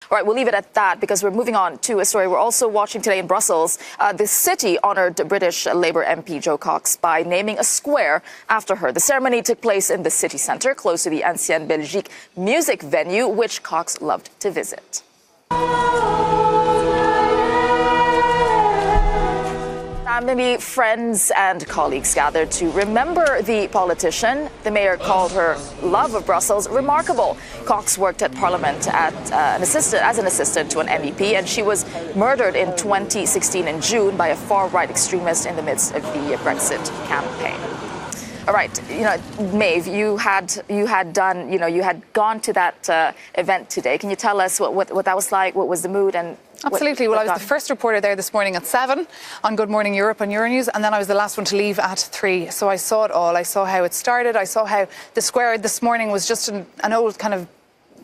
All right, we'll leave it at that because we're moving on to a story we're also watching today in Brussels. The city honoured British Labour MP Jo Cox by naming a square after her. The ceremony took place in the city centre, close to the Ancienne Belgique music venue, which Cox loved to visit. Many friends and colleagues gathered to remember the politician. The mayor called her love of Brussels remarkable. Cox worked at Parliament as an assistant to an MEP, and she was murdered in 2016 in June by a far-right extremist in the midst of the Brexit campaign. All right, Maeve, you had gone to that event today. Can you tell us what that was like? What was the mood and? Absolutely. Well, I was the first reporter there this morning at 7 on Good Morning Europe on Euronews, and then I was the last one to leave at 3. So I saw it all. I saw how it started. I saw how the square this morning was just an old kind of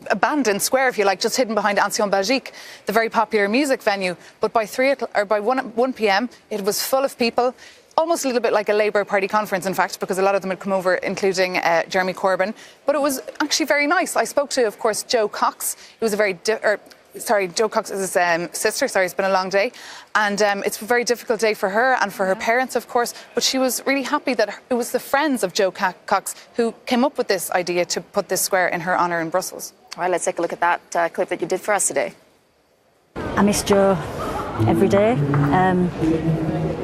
abandoned square, if you like, just hidden behind Ancienne Belgique, the very popular music venue. But by 1 p.m, it was full of people. Almost a little bit like a Labour Party conference, in fact, because a lot of them had come over, including Jeremy Corbyn. But it was actually very nice. I spoke to, of course, Jo Cox. It was a very Jo Cox is his sister. Sorry, it's been a long day. And it's a very difficult day for her and for her parents, of course. But she was really happy that it was the friends of Jo Cox who came up with this idea to put this square in her honour in Brussels. All right, let's take a look at that clip that you did for us today. I miss Jo every day,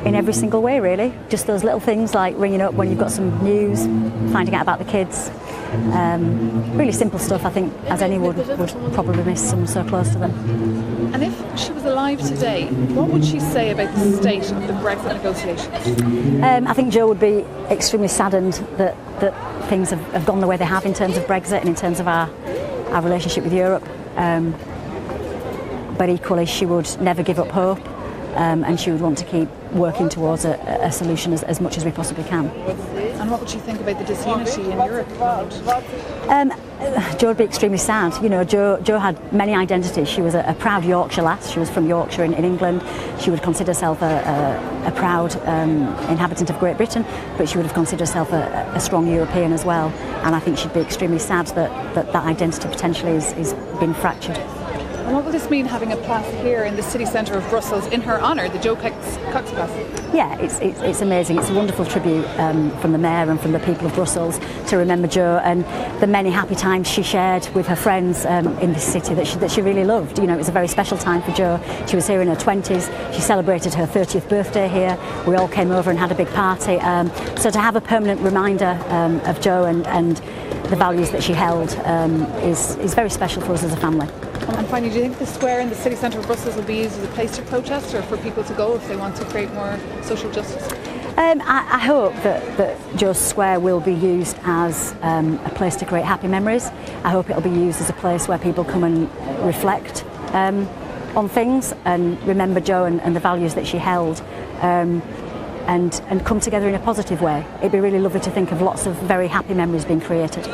in every single way, really. Just those little things like ringing up when you've got some news, finding out about the kids. Really simple stuff, I think, as anyone would probably miss someone so close to them. And if she was alive today, what would she say about the state of the Brexit negotiations? I think Jo would be extremely saddened that things have gone the way they have in terms of Brexit and in terms of our relationship with Europe. But equally, she would never give up hope, and she would want to keep working towards a solution as much as we possibly can. And what would she think about the disunity in Europe? Jo would be extremely sad. Jo had many identities. She was a proud Yorkshire lass. She was from Yorkshire in England. She would consider herself a proud inhabitant of Great Britain, but she would have considered herself a strong European as well. And I think she'd be extremely sad that identity potentially is being fractured. And what will this mean, having a plaque here in the city centre of Brussels in her honour, the Jo Cox plaque? Yeah, it's amazing. It's a wonderful tribute from the Mayor and from the people of Brussels to remember Jo and the many happy times she shared with her friends in this city that she really loved. It was a very special time for Jo. She was here in her 20s. She celebrated her 30th birthday here. We all came over and had a big party. So to have a permanent reminder of Jo and the values that she held is very special for us as a family. And finally, do you think the square in the city centre of Brussels will be used as a place to protest or for people to go if they want to create more social justice? I hope that Jo's Square will be used as a place to create happy memories. I hope it'll be used as a place where people come and reflect on things and remember Jo and the values that she held. And come together in a positive way. It'd be really lovely to think of lots of very happy memories being created.